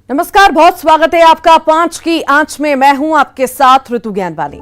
नमस्कार, बहुत स्वागत है आपका 5 की आंच में। मैं हूं आपके साथ ऋतु ज्ञानवाली।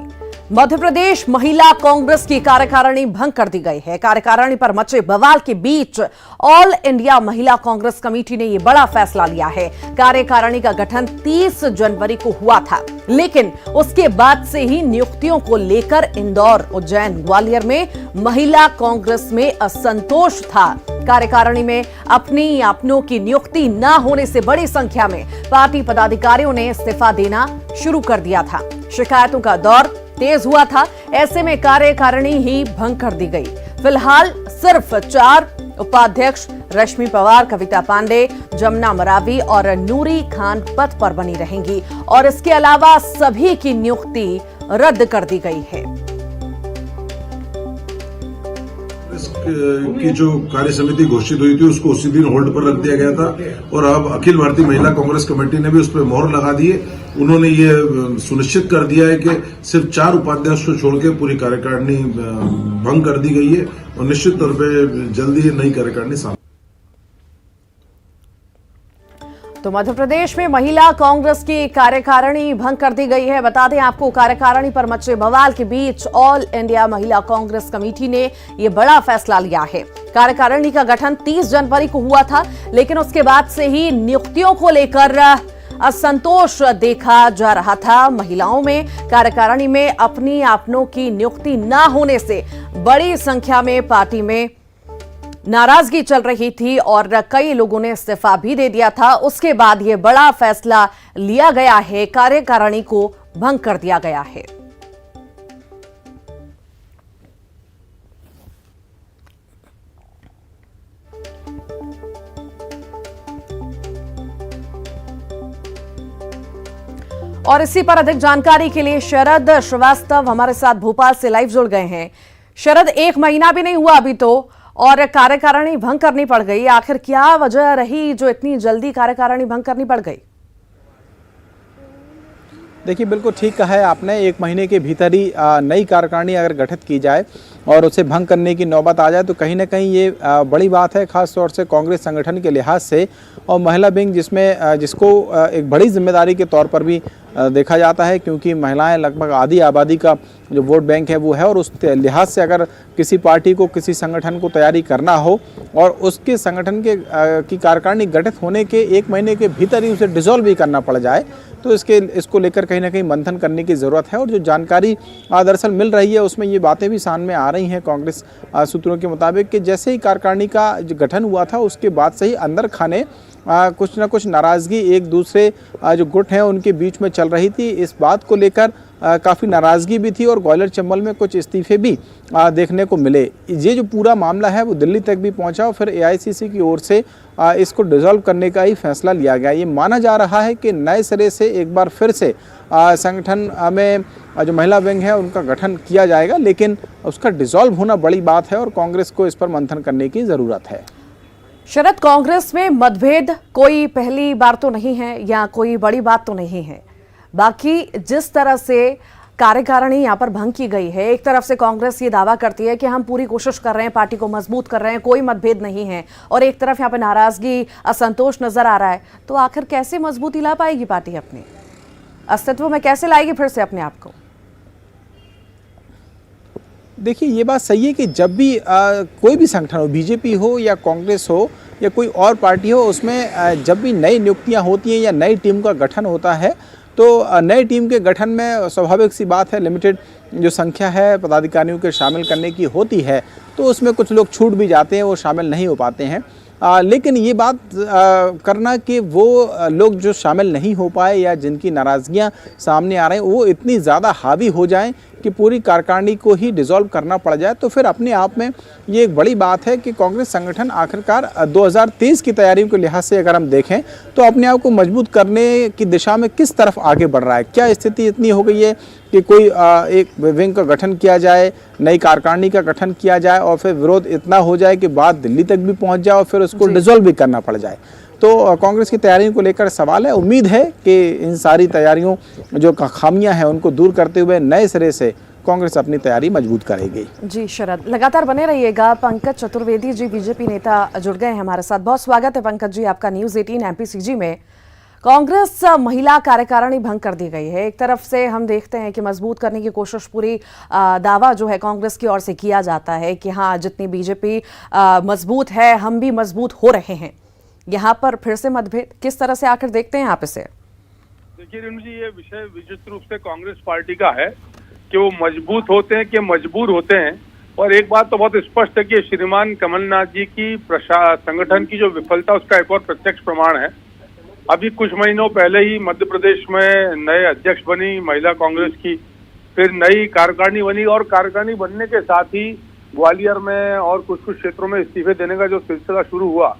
मध्य प्रदेश महिला कांग्रेस की कार्यकारिणी भंग कर दी गई है। कार्यकारिणी पर मचे बवाल के बीच ऑल इंडिया महिला कांग्रेस कमेटी ने यह बड़ा फैसला लिया है। कार्यकारिणी का गठन 30 जनवरी को हुआ था, लेकिन उसके बाद से ही नियुक्तियों को लेकर इंदौर, उज्जैन, ग्वालियर में महिला कांग्रेस में असंतोष था। कार्यकारिणी में अपनों की नियुक्ति न होने से बड़ी संख्या में पार्टी पदाधिकारियों ने इस्तीफा देना शुरू कर दिया था। शिकायतों का दौर तेज हुआ था। ऐसे में कार्यकारिणी ही भंग कर दी गई। फिलहाल सिर्फ 4 उपाध्यक्ष रश्मि पवार, कविता पांडे, जमुना मरावी और नूरी खान पद पर बनी रहेंगी और इसके अलावा सभी की नियुक्ति रद्द कर दी गई है। की जो कार्य समिति घोषित हुई थी उसको उसी दिन होल्ड पर रख दिया गया था और अब अखिल भारतीय महिला कांग्रेस कमेटी ने भी उस पर मोहर लगा दी है। उन्होंने ये सुनिश्चित कर दिया है कि सिर्फ 4 उपाध्यक्ष को छोड़ के पूरी कार्यकारिणी भंग कर दी गई है और निश्चित तौर पर जल्दी नई कार्यकारिणी सामने। तो मध्य प्रदेश में महिला कांग्रेस की कार्यकारिणी भंग कर दी गई है। बता दें आपको, कार्यकारिणी पर मचे बवाल के बीच ऑल इंडिया महिला कांग्रेस कमेटी ने यह बड़ा फैसला लिया है। कार्यकारिणी का गठन 30 जनवरी को हुआ था, लेकिन उसके बाद से ही नियुक्तियों को लेकर असंतोष देखा जा रहा था महिलाओं में। कार्यकारिणी में अपनों की नियुक्ति न होने से बड़ी संख्या में पार्टी में नाराजगी चल रही थी और कई लोगों ने इस्तीफा भी दे दिया था। उसके बाद यह बड़ा फैसला लिया गया है, कार्यकारिणी को भंग कर दिया गया है। और इसी पर अधिक जानकारी के लिए शरद श्रीवास्तव हमारे साथ भोपाल से लाइव जुड़ गए हैं। शरद, 1 महीना भी नहीं हुआ अभी तो, और कार्यकारिणी भंग करनी पड़ गई। आखिर क्या वजह रही जो इतनी जल्दी कार्यकारिणी भंग करनी पड़ गई? देखिए, बिल्कुल ठीक कहा है आपने। 1 महीने के भीतर ही नई कार्यकारिणी अगर गठित की जाए और उसे भंग करने की नौबत आ जाए तो कहीं ना कहीं ये बड़ी बात है, खास तौर से कांग्रेस संगठन के लिहाज से। और महिला विंग जिसको एक बड़ी जिम्मेदारी के तौर पर भी देखा जाता है, क्योंकि महिलाएं लगभग आधी आबादी का जो वोट बैंक है वो है, और उस लिहाज से अगर किसी पार्टी को, किसी संगठन को तैयारी करना हो और उसके संगठन की कार्यकारिणी गठित होने के 1 महीने के भीतर ही उसे डिसॉल्व भी करना पड़ जाए, तो इसको लेकर कहीं ना कहीं मंथन करने की ज़रूरत है। और जो जानकारी दरअसल मिल रही है उसमें ये बातें भी सामने आ रही हैं कांग्रेस सूत्रों के मुताबिक कि जैसे ही कार्यकारिणी का जो गठन हुआ था उसके बाद से ही अंदर खाने कुछ ना कुछ नाराज़गी एक दूसरे जो गुट हैं उनके बीच में चल रही थी। इस बात को लेकर काफ़ी नाराज़गी भी थी और ग्वालियर चंबल में कुछ इस्तीफे भी देखने को मिले। ये जो पूरा मामला है वो दिल्ली तक भी पहुंचा और फिर एआईसीसी की ओर से इसको डिसॉल्व करने का ही फैसला लिया गया। ये माना जा रहा है कि नए सिरे से एक बार फिर से संगठन में जो महिला विंग है उनका गठन किया जाएगा, लेकिन उसका डिसॉल्व होना बड़ी बात है और कांग्रेस को इस पर मंथन करने की ज़रूरत है। शरद, कांग्रेस में मतभेद कोई पहली बार तो नहीं है या कोई बड़ी बात तो नहीं है। बाकी जिस तरह से कार्यकारिणी यहां पर भंग की गई है, एक तरफ से कांग्रेस ये दावा करती है कि हम पूरी कोशिश कर रहे हैं, पार्टी को मजबूत कर रहे हैं, कोई मतभेद नहीं है, और एक तरफ यहां पर नाराजगी, असंतोष नजर आ रहा है। तो आखिर कैसे मजबूती ला पाएगी पार्टी? अपने अस्तित्व में कैसे लाएगी फिर से अपने आप को? देखिए, ये बात सही है कि जब भी कोई भी संगठन हो, बीजेपी हो या कांग्रेस हो या कोई और पार्टी हो, उसमें जब भी नई नियुक्तियां होती हैं या नई टीम का गठन होता है तो नई टीम के गठन में स्वाभाविक सी बात है, लिमिटेड जो संख्या है पदाधिकारियों के शामिल करने की होती है, तो उसमें कुछ लोग छूट भी जाते हैं, वो शामिल नहीं हो पाते हैं। लेकिन ये बात करना कि वो लोग जो शामिल नहीं हो पाए या जिनकी नाराज़गियाँ सामने आ रही हैं वो इतनी ज़्यादा हावी हो जाएं कि पूरी कार्यकारिणी को ही डिसॉल्व करना पड़ जाए, तो फिर अपने आप में ये एक बड़ी बात है कि कांग्रेस संगठन आखिरकार 2023 की तैयारियों के लिहाज से अगर हम देखें तो अपने आप को मजबूत करने की दिशा में किस तरफ आगे बढ़ रहा है। क्या स्थिति इतनी हो गई है कि कोई एक विंग का गठन किया जाए, नई कार्यकारिणी का गठन किया जाए और फिर विरोध इतना हो जाए कि बात दिल्ली तक भी पहुंच जाए और फिर उसको डिसॉल्व भी करना पड़ जाए। तो कांग्रेस की तैयारियों को लेकर सवाल है। उम्मीद है कि इन सारी तैयारियों जो खामियां हैं उनको दूर करते हुए नए सिरे से कांग्रेस अपनी तैयारी मजबूत करेगी। जी शरद, लगातार बने रहिएगा। पंकज चतुर्वेदी जी बीजेपी नेता जुड़ गए हैं हमारे साथ। बहुत स्वागत है पंकज जी आपका न्यूज़ 18 एमपीसीजी में। कांग्रेस महिला कार्यकारिणी भंग कर दी गई है। एक तरफ से हम देखते हैं कि मजबूत करने की कोशिश पूरी दावा जो है कांग्रेस की ओर से किया जाता है कि हाँ, जितनी बीजेपी मजबूत है हम भी मजबूत हो रहे हैं। यहाँ पर फिर से मतभेद किस तरह से आकर देखते हैं आप इसे? देखिए रेणु जी, ये विषय विचित्र रूप से कांग्रेस पार्टी का है कि वो मजबूत होते हैं कि मजबूर होते हैं। और एक बात तो बहुत स्पष्ट है कि श्रीमान कमलनाथ जी की संगठन की जो विफलता उसका एक और प्रत्यक्ष प्रमाण है। अभी कुछ महीनों पहले ही मध्य प्रदेश में नए अध्यक्ष बनी महिला कांग्रेस की, फिर नई कार्यकारिणी बनी और कार्यकारिणी बनने के साथ ही ग्वालियर में और कुछ क्षेत्रों में इस्तीफे देने का जो सिलसिला शुरू हुआ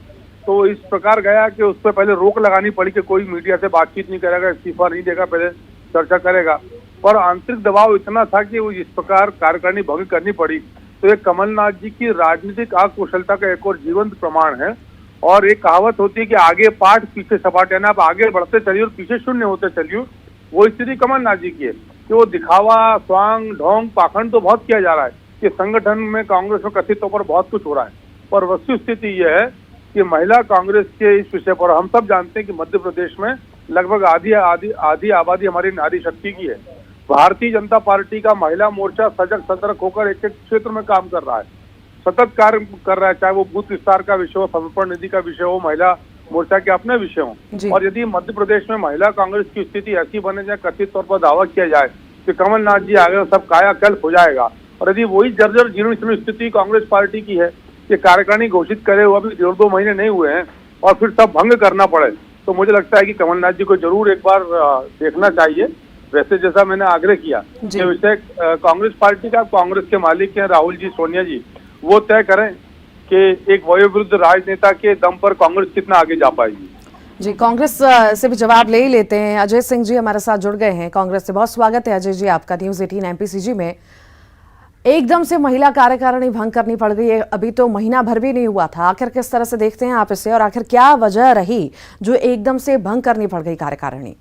तो इस प्रकार गया कि उस पर पहले रोक लगानी पड़ी कि कोई मीडिया से बातचीत नहीं करेगा, इस्तीफा नहीं देगा, पहले चर्चा करेगा। और आंतरिक दबाव इतना था कि वो इस प्रकार कार्यकारिणी भंग करनी पड़ी। तो ये कमलनाथ जी की राजनीतिक अकुशलता का एक और जीवंत प्रमाण है। और एक कहावत होती है कि आगे पाठ पीछे सपाट, यानी आप आगे बढ़ते चलिए और पीछे शून्य होते चलिए। वो स्थिति कमलनाथ जी की है कि वो दिखावा, स्वांग, ढोंग, पाखंड तो बहुत किया जा रहा है कि संगठन में कांग्रेस में कथित तौर पर बहुत कुछ हो रहा है, पर वस्तु स्थिति यह है कि महिला कांग्रेस के इस विषय पर हम सब जानते हैं कि मध्य प्रदेश में लगभग आधी आबादी हमारी नारी शक्ति की है। भारतीय जनता पार्टी का महिला मोर्चा सजग सतर्क होकर एक एक क्षेत्र में काम कर रहा है, सतत कार्य कर रहा है, चाहे वो बूथ विस्तार का विषय हो, समर्पण निधि का विषय हो, महिला मोर्चा के अपने विषय हो। और यदि मध्य प्रदेश में महिला कांग्रेस की स्थिति ऐसी बने जाए, कथित तौर पर दावा किया जाए कि कमलनाथ जी आगे सब कायाकल्प हो जाएगा, और यदि वही जर्जर जीर्ण स्थिति कांग्रेस पार्टी की है कि कार्यकारिणी घोषित करे हुआ अभी 1.5-2 महीने नहीं हुए हैं और फिर सब भंग करना पड़े, तो मुझे लगता है कि कमलनाथ जी को जरूर एक बार देखना चाहिए। वैसे जैसा मैंने आग्रह किया कि विषय कांग्रेस पार्टी का, कांग्रेस के मालिक हैं राहुल जी, सोनिया जी, वो तय करें कि एक वयोवृद्ध राजनेता के दम पर कांग्रेस कितना आगे जा पाएगी। जी, कांग्रेस से भी जवाब ले ही लेते हैं। अजय सिंह जी हमारे साथ जुड़ गए हैं कांग्रेस से। बहुत स्वागत है अजय जी आपका न्यूज़ 18 MPCG में। एकदम से महिला कार्यकारिणी भंग करनी पड़ गई है, अभी तो महीना भर भी नहीं हुआ था। आखिर किस तरह से देखते हैं आप इसे, और आखिर क्या वजह रही जो एकदम से भंग करनी पड़ गई कार्यकारिणी?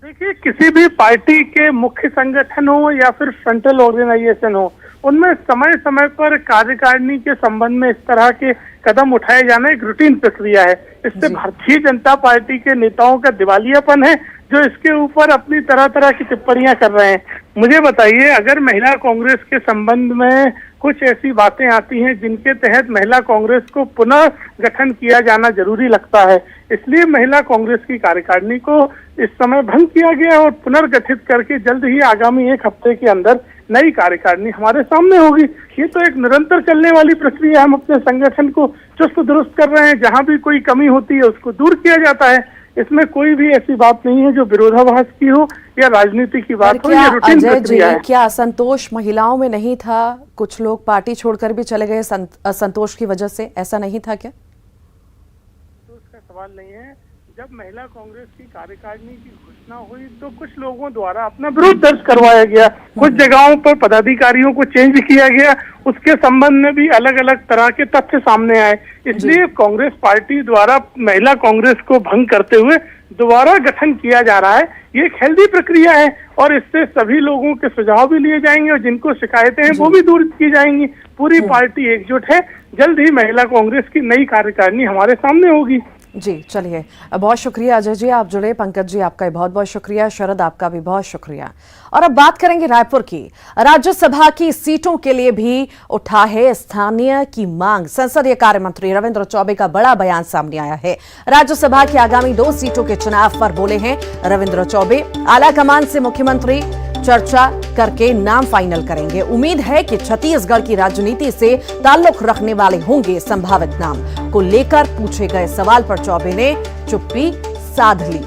देखिए, किसी भी पार्टी के मुख्य संगठन हो या फिर सेंट्रल ऑर्गेनाइजेशन हो, उनमें समय समय पर कार्यकारिणी के संबंध में इस तरह के कदम उठाए जाना एक रूटीन प्रक्रिया है। इससे भारतीय जनता पार्टी के नेताओं का दिवालियापन है जो इसके ऊपर अपनी तरह तरह की टिप्पणियां कर रहे हैं। मुझे बताइए, अगर महिला कांग्रेस के संबंध में कुछ ऐसी बातें आती हैं जिनके तहत महिला कांग्रेस को पुनः गठन किया जाना जरूरी लगता है, इसलिए महिला कांग्रेस की कार्यकारिणी को इस समय भंग किया गया और पुनर्गठित करके जल्द ही आगामी 1 हफ्ते के अंदर नई कार्यकारिणी हमारे सामने होगी। ये तो एक निरंतर चलने वाली प्रक्रिया। हम अपने संगठन को चुस्त दुरुस्त कर रहे हैं, जहां भी कोई कमी होती है उसको दूर किया जाता है। इसमें कोई भी ऐसी बात नहीं है जो विरोधाभास की हो या राजनीति की बात हो। ये रूटीन प्रक्रिया है। क्या असंतोष महिलाओं में नहीं था? कुछ लोग पार्टी छोड़कर भी चले गए असंतोष की वजह से, ऐसा नहीं था क्या? तो उसका सवाल नहीं है। जब महिला कांग्रेस की कार्यकारिणी की घोषणा हुई तो कुछ लोगों द्वारा अपना विरोध दर्ज करवाया गया, कुछ जगहों पर पदाधिकारियों को चेंज किया गया, उसके संबंध में भी अलग अलग तरह के तथ्य सामने आए। इसलिए कांग्रेस पार्टी द्वारा महिला कांग्रेस को भंग करते हुए दोबारा गठन किया जा रहा है। ये एक हेल्दी प्रक्रिया है और इससे सभी लोगों के सुझाव भी लिए जाएंगे और जिनको शिकायतें हैं वो भी दूर की जाएंगी। पूरी पार्टी एकजुट है। जल्द ही महिला कांग्रेस की नई कार्यकारिणी हमारे सामने होगी। जी, चलिए, बहुत शुक्रिया अजय जी, आप जुड़े। पंकज जी आपका भी बहुत बहुत शुक्रिया। शरद आपका भी बहुत शुक्रिया। और अब बात करेंगे रायपुर की। राज्यसभा की सीटों के लिए भी उठा है स्थानीय की मांग। संसदीय कार्य मंत्री रविंद्र चौबे का बड़ा बयान सामने आया है। राज्यसभा की आगामी 2 सीटों के चुनाव पर बोले हैं रविंद्र चौबे। आलाकमान से मुख्यमंत्री चर्चा करके नाम फाइनल करेंगे। उम्मीद है कि छत्तीसगढ़ की राजनीति से ताल्लुक रखने वाले होंगे संभावित नाम को लेकर पूछे गए सवाल पर चौबे ने चुप्पी साध ली।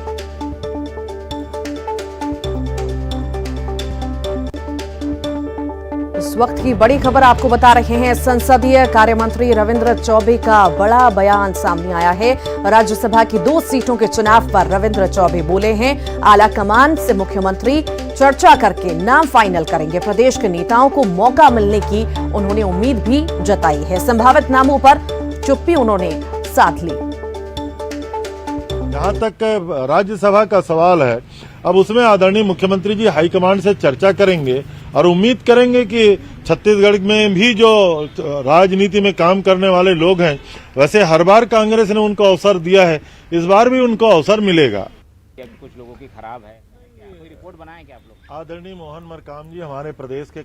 इस वक्त की बड़ी खबर आपको बता रहे हैं। संसदीय कार्य मंत्री रविंद्र चौबे का बड़ा बयान सामने आया है। राज्यसभा की 2 सीटों के चुनाव पर रविंद्र चौबे बोले हैं आलाकमान से मुख्यमंत्री चर्चा करके नाम फाइनल करेंगे। प्रदेश के नेताओं को मौका मिलने की उन्होंने उम्मीद भी जताई है। संभावित नामों पर चुप्पी उन्होंने साध ली। जहां तक राज्यसभा का सवाल है, अब उसमें आदरणीय मुख्यमंत्री जी हाईकमान से चर्चा करेंगे और उम्मीद करेंगे कि छत्तीसगढ़ में भी जो राजनीति में काम करने वाले लोग हैं, वैसे हर बार कांग्रेस ने उनको अवसर दिया है, इस बार भी उनको अवसर मिलेगा। कुछ लोगों की खराब है, कोई रिपोर्ट बनाए क्या आप लोग? आदरणीय मोहन मरकाम जी हमारे प्रदेश के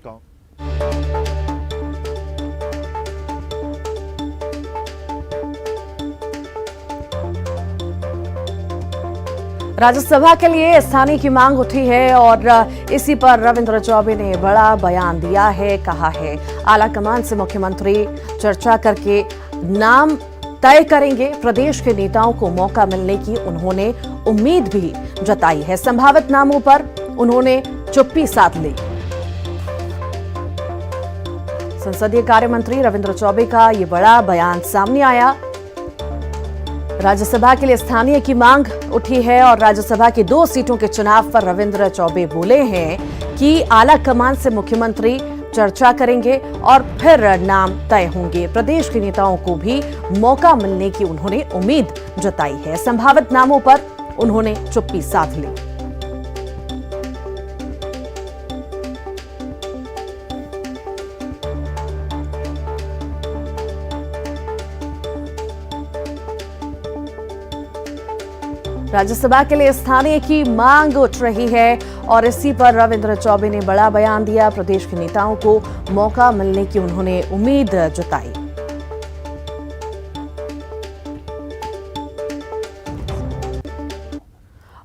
राज्यसभा के लिए स्थानीय की मांग उठी है और इसी पर रविंद्र चौबे ने बड़ा बयान दिया है। कहा है आलाकमान से मुख्यमंत्री चर्चा करके नाम तय करेंगे। प्रदेश के नेताओं को मौका मिलने की उन्होंने उम्मीद भी जताई है। संभावित नामों पर उन्होंने चुप्पी साध ली। संसदीय कार्य मंत्री रविंद्र चौबे का ये बड़ा बयान सामने आया। राज्यसभा के लिए स्थानीय की मांग उठी है और राज्यसभा की 2 सीटों के चुनाव पर रविंद्र चौबे बोले हैं कि आला कमान से मुख्यमंत्री चर्चा करेंगे और फिर नाम तय होंगे। प्रदेश के नेताओं को भी मौका मिलने की उन्होंने उम्मीद जताई है। संभावित नामों पर उन्होंने चुप्पी साध ली। राज्यसभा के लिए स्थानीय की मांग उठ रही है और इसी पर रविंद्र चौबे ने बड़ा बयान दिया। प्रदेश के नेताओं को मौका मिलने की उन्होंने उम्मीद जताई।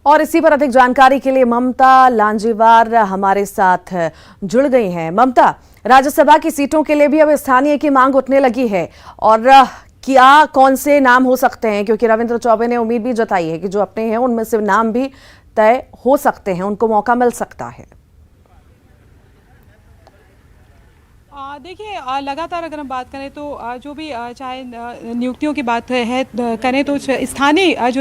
और इसी पर अधिक जानकारी के लिए ममता लांजीवार हमारे साथ जुड़ गई हैं। ममता, राज्यसभा की सीटों के लिए भी अब स्थानीय की मांग उठने लगी है और क्या कौन से नाम हो सकते हैं, क्योंकि रविंद्र चौबे ने उम्मीद भी जताई है कि जो अपने हैं उनमें से नाम भी तय हो सकते हैं, उनको मौका मिल सकता है। देखिए, लगातार अगर हम बात करें तो जो भी चाहे नियुक्तियों की बात है करें तो स्थानीय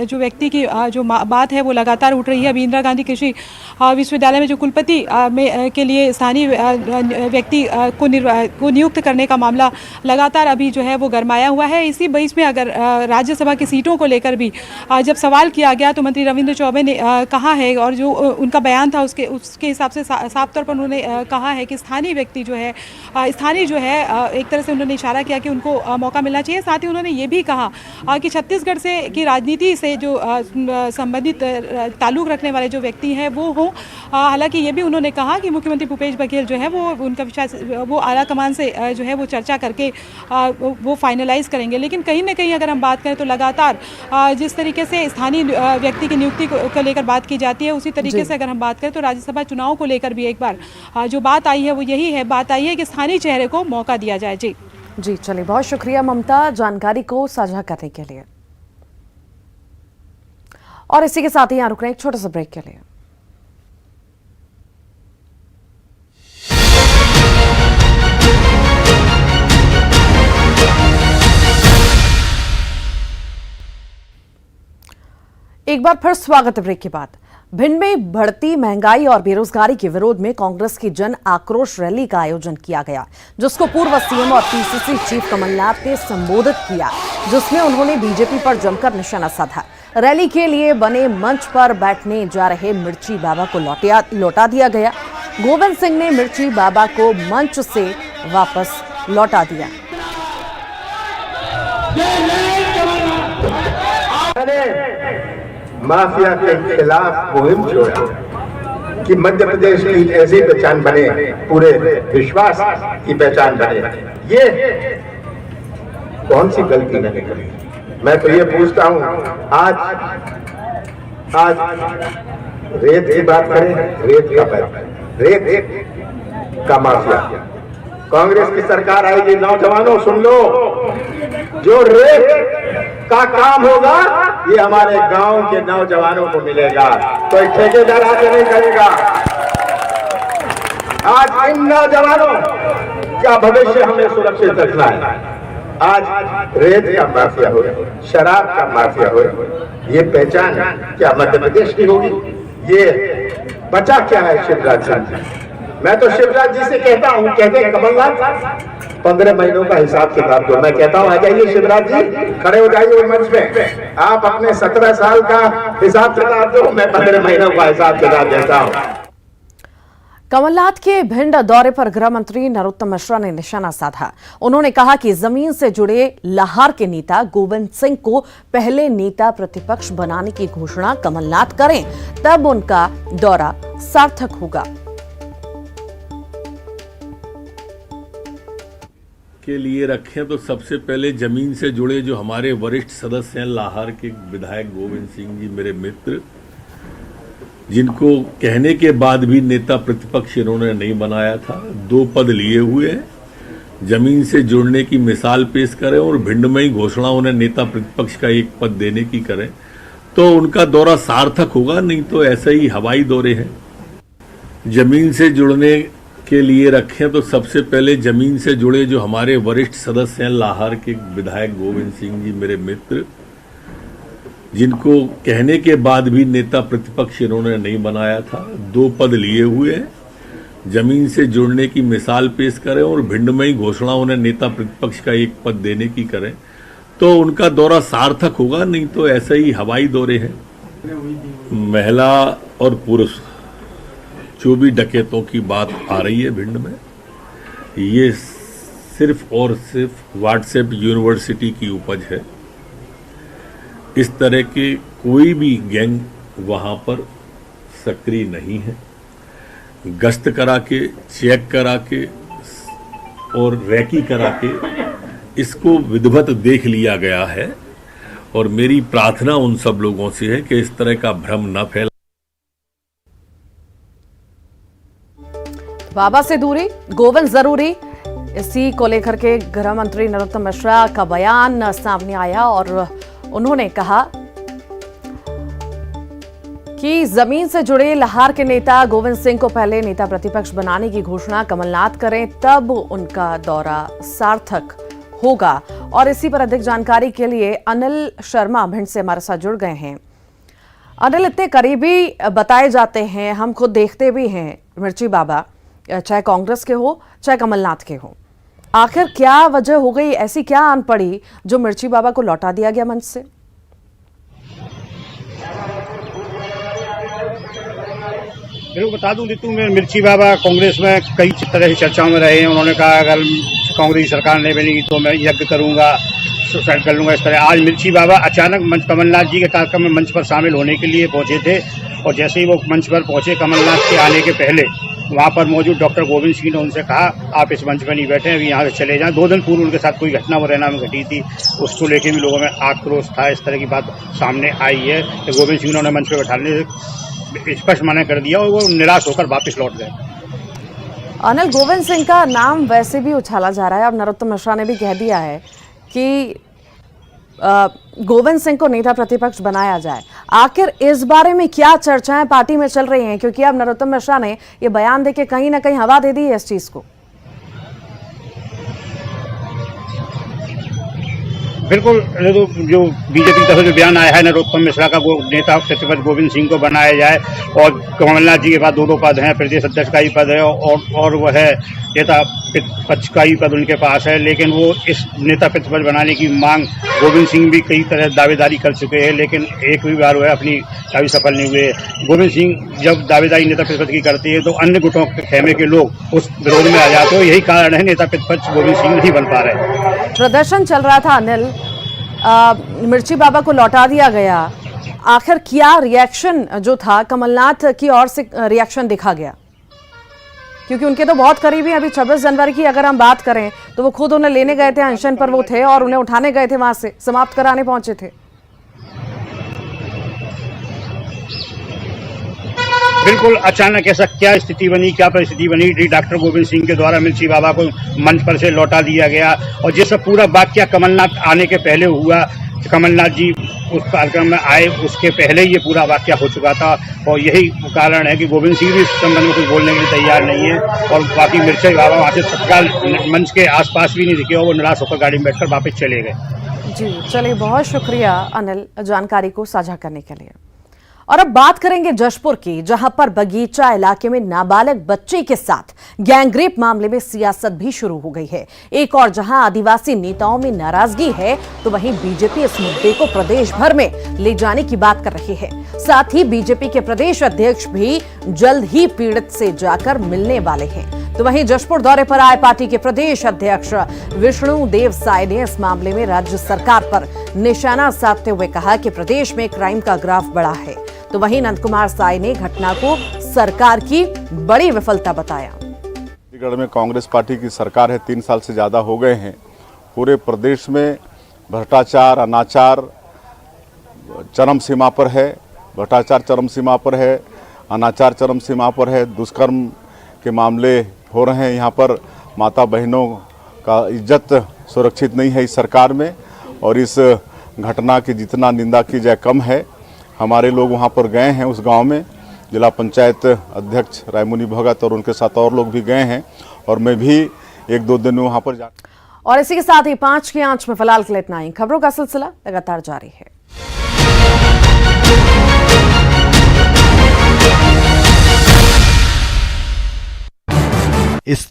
जो व्यक्ति की जो बात है वो लगातार उठ रही है। अभी इंदिरा गांधी कृषि विश्वविद्यालय में जो कुलपति के लिए स्थानीय व्यक्ति को नियुक्त करने का मामला लगातार अभी जो है वो गरमाया हुआ है। इसी बीच में अगर राज्यसभा की सीटों को लेकर भी जब सवाल किया गया तो मंत्री रविंद्र चौबे ने कहा है और जो उनका बयान था उसके हिसाब से साफ तौर पर उन्होंने कहा है कि स्थानीय व्यक्ति जो है एक तरह से उन्होंने इशारा किया कि उनको मौका मिलना चाहिए। साथ ही उन्होंने ये भी कहा कि छत्तीसगढ़ से की राजनीति से जो संबंधित ताल्लुक रखने वाले जो व्यक्ति हैं वो हों। हालांकि ये भी उन्होंने कहा कि मुख्यमंत्री भूपेश बघेल जो है वो उनका विश्वास वो आला कमान से जो है वो चर्चा करके वो फाइनलाइज करेंगे। लेकिन कहीं ना कहीं अगर हम बात करें तो लगातार जिस तरीके से स्थानीय व्यक्ति की नियुक्ति को लेकर बात की जाती है उसी तरीके से अगर हम बात करें तो राज्यसभा चुनाव को लेकर भी एक बार जो बात आई है वो यही है, बात आई है कि स्थानीय चेहरे को मौका दिया जाए। जी चलिए, बहुत शुक्रिया ममता जानकारी को साझा करने के लिए। और इसी के साथ ही यहां रुक रहे हैं एक छोटे से ब्रेक के लिए। एक बार फिर स्वागत है ब्रेक के बाद। भिंड में बढ़ती महंगाई और बेरोजगारी के विरोध में कांग्रेस की जन आक्रोश रैली का आयोजन किया गया, जिसको पूर्व सीएम और पीसीसी चीफ कमलनाथ ने संबोधित किया, जिसमें उन्होंने बीजेपी पर जमकर निशाना साधा। रैली के लिए बने मंच पर बैठने जा रहे मिर्ची बाबा को लौटा दिया गया। गोविंद सिंह ने मिर्ची बाबा को मंच से वापस लौटा दिया। माफिया के खिलाफ मुहिम छोड़ा कि मध्य प्रदेश की ऐसी पहचान बने, पूरे विश्वास की पहचान बने। ये कौन सी गलती मैंने करी? मैं तो ये पूछता हूं, आज रेत की बात करें, रेत का माफिया। कांग्रेस की सरकार आएगी, नौजवानों सुन लो, जो रेत का काम होगा ये हमारे गांव के नौजवानों को मिलेगा, कोई ठेकेदार आके नहीं करेगा। आज इन नौजवानों का भविष्य हमें सुरक्षित रखना है। आज रेत का माफिया हो, शराब का माफिया हो, ये पहचान क्या मध्य प्रदेश की होगी? ये बचा क्या है शिवराज सिंह? मैं तो शिवराज जी से कहता हूं, कहते हैं कमलनाथ 15 महीनों का हिसाब किताब दो। मैं कहता हूं आ जाइए शिवराज जी, खड़े हो जाइए मंच पे, आप अपने 17 साल का हिसाब किताब दो, मैं 15 महीनों का हिसाब किताब देता हूं। कमलनाथ के भिंड दौरे पर गृह मंत्री नरोत्तम मिश्रा ने निशाना साधा। उन्होंने कहा कि जमीन से जुड़े लाहार के नेता गोविंद सिंह को पहले नेता प्रतिपक्ष बनाने की घोषणा कमलनाथ करें, तब उनका दौरा सार्थक होगा। के लिए रखें तो सबसे पहले जमीन से जुड़े जो हमारे वरिष्ठ सदस्य हैं, लाहार के विधायक गोविंद सिंह जी मेरे मित्र, जिनको कहने के बाद भी नेता प्रतिपक्ष इन्होंने नहीं बनाया था, 2 पद लिए हुए हैं। जमीन से जुड़ने की मिसाल पेश करें और भिंड में ही घोषणा उन्हें नेता प्रतिपक्ष का 1 पद देने की करें तो उनका दौरा सार्थक होगा, नहीं तो ऐसे ही हवाई दौरे हैं। जमीन से जुड़ने के लिए रखें तो सबसे पहले जमीन से जुड़े जो हमारे वरिष्ठ सदस्य हैं, लाहार के विधायक गोविंद सिंह जी मेरे मित्र, जिनको कहने के बाद भी नेता प्रतिपक्ष इन्होंने नहीं बनाया था, 2 पद लिए हुए हैं। जमीन से जुड़ने की मिसाल पेश करें और भिंड में ही घोषणा उन्हें नेता प्रतिपक्ष का 1 पद देने की करें तो उनका दौरा सार्थक होगा, नहीं तो ऐसे ही हवाई दौरे हैं। महिला और पुरुष जो भी डकैतों की बात आ रही है भिंड में, ये सिर्फ और सिर्फ व्हाट्सएप यूनिवर्सिटी की उपज है। इस तरह के कोई भी गैंग वहां पर सक्रिय नहीं है। गश्त करा के, चेक करा के और रैकी करा के इसको विधिवत देख लिया गया है और मेरी प्रार्थना उन सब लोगों से है कि इस तरह का भ्रम न फैला। बाबा से दूरी, गोविंद जरूरी, इसी को लेकर के गृह मंत्री नरोत्तम मिश्रा का बयान सामने आया और उन्होंने कहा कि जमीन से जुड़े लाहार के नेता गोविंद सिंह को पहले नेता प्रतिपक्ष बनाने की घोषणा कमलनाथ करें, तब उनका दौरा सार्थक होगा। और इसी पर अधिक जानकारी के लिए अनिल शर्मा भिंड से हमारे साथ जुड़ गए हैं। अनिल, इतने करीबी बताए जाते हैं, हम खुद देखते भी हैं मिर्ची बाबा, चाहे कांग्रेस के हो चाहे कमलनाथ के हो, आखिर क्या वजह हो गई, ऐसी क्या आन पड़ी जो मिर्ची बाबा को लौटा दिया गया मंच से? बिल्कुल बता दूं ऋतु में मिर्ची बाबा कांग्रेस में कई तरह की चर्चाओं में रहे हैं। उन्होंने कहा अगर कांग्रेस सरकार नहीं बनेगी तो मैं यज्ञ करूंगा, सुसाइड कर लूंगा, इस तरह। आज मिर्ची बाबा अचानक कमलनाथ जी के कार्यक्रम में मंच पर शामिल होने के लिए पहुंचे थे और जैसे ही वो मंच पर पहुंचे, कमलनाथ के आने के पहले वहां पर मौजूद डॉक्टर गोविंद सिंह ने उनसे कहा आप इस मंच पर नहीं बैठे, अभी यहाँ से चले जाएं। 2 दिन पूर्व उनके साथ कोई घटना मुरैना में घटी थी, उसको लेकर भी लोगों में आक्रोश था। इस तरह की बात सामने आई है कि गोविंद सिंह ने उन्हें मंच पर बैठाने से स्पष्ट मना कर दिया और वो निराश होकर वापस लौट गए। अनिल, गोविंद सिंह का नाम वैसे भी उछाला जा रहा है। अब नरोत्तम मिश्रा ने भी कह दिया है कि गोविंद सिंह को नेता प्रतिपक्ष बनाया जाए। आखिर इस बारे में क्या चर्चाएं पार्टी में चल रही हैं, क्योंकि अब नरोत्तम मिश्रा ने ये बयान देके कहीं ना कहीं हवा दे दी है इस चीज को। बिल्कुल, जो बीजेपी की तरफ से बयान आया है नरोत्तम मिश्रा का, वो नेता प्रतिपक्ष गोविंद सिंह को बनाया जाए और कमलनाथ जी के पास 2 पद हैं, प्रदेश अध्यक्ष का ही पद है और वह है नेता प्रतिपक्ष का ही पद उनके पास है। लेकिन वो इस नेता प्रतिपक्ष बनाने की मांग गोविंद सिंह भी कई तरह दावेदारी कर चुके हैं, लेकिन एक भी बार वह अपनी कभी सफल नहीं हुए। गोविंद सिंह जब दावेदारी नेता प्रतिपक्ष की करते हैं तो अन्य गुटों के खेमे के लोग उस विरोध में आ जाते हैं। यही कारण है नेता प्रतिपक्ष गोविंद सिंह नहीं बन पा रहे। प्रदर्शन चल रहा था अनिल, मिर्ची बाबा को लौटा दिया गया, आखिर क्या रिएक्शन जो था कमलनाथ की ओर से रिएक्शन दिखा गया? क्योंकि उनके तो बहुत करीबी, अभी 26 जनवरी की अगर हम बात करें तो वो खुद उन्हें लेने गए थे, अनशन पर वो थे और उन्हें उठाने गए थे, वहां से समाप्त कराने पहुंचे थे। बिल्कुल अचानक ऐसा क्या स्थिति बनी, क्या परिस्थिति बनी, डॉक्टर गोविंद सिंह के द्वारा मिर्ची बाबा को मंच पर से लौटा दिया गया। और ये सब पूरा वाकया कमलनाथ आने के पहले हुआ। कमलनाथ जी उस कार्यक्रम में आए उसके पहले ही ये पूरा वाकया हो चुका था और यही कारण है कि गोविंद सिंह भी इस संबंध में कुछ बोलने के लिए तैयार नहीं है और बाकी मिर्ची बाबा वहाँ से तत्काल मंच के आसपास भी नहीं दिखे और वो निराश होकर गाड़ी में बैठकर वापस चले गए। जी चलिए, बहुत शुक्रिया अनिल जानकारी को साझा करने के लिए। और अब बात करेंगे जशपुर की, जहां पर बगीचा इलाके में नाबालिग बच्चे के साथ गैंगरेप मामले में सियासत भी शुरू हो गई है। एक और जहां आदिवासी नेताओं में नाराजगी है, तो वहीं बीजेपी इस मुद्दे को प्रदेश भर में ले जाने की बात कर रही है। साथ ही बीजेपी के प्रदेश अध्यक्ष भी जल्द ही पीड़ित से जाकर मिलने वाले हैं। तो वहीं जशपुर दौरे पर आए पार्टी के प्रदेश अध्यक्ष विष्णु देव साय ने इस मामले में राज्य सरकार पर निशाना साधते हुए कहा कि प्रदेश में क्राइम का ग्राफ बढ़ा है। तो वहीं नंद कुमार साय ने घटना को सरकार की बड़ी विफलता बताया। छत्तीसगढ़ में कांग्रेस पार्टी की सरकार है, 3 साल से ज्यादा हो गए हैं। पूरे प्रदेश में भ्रष्टाचार, अनाचार चरम सीमा पर है। भ्रष्टाचार चरम सीमा पर है, अनाचार चरम सीमा पर है, दुष्कर्म के मामले हो रहे हैं। यहाँ पर माता बहनों का इज्जत सुरक्षित नहीं है इस सरकार में, और इस घटना की जितना निंदा की जाए कम है। हमारे लोग वहाँ पर गए हैं, उस गांव में जिला पंचायत अध्यक्ष रायमुनि भगत और उनके साथ और लोग भी गए हैं, और मैं भी 1-2 दिन में वहाँ पर जा। और इसी के साथ ही 5 की आंच में फिलहाल के लिए इतना ही। खबरों का सिलसिला लगातार जारी है। इस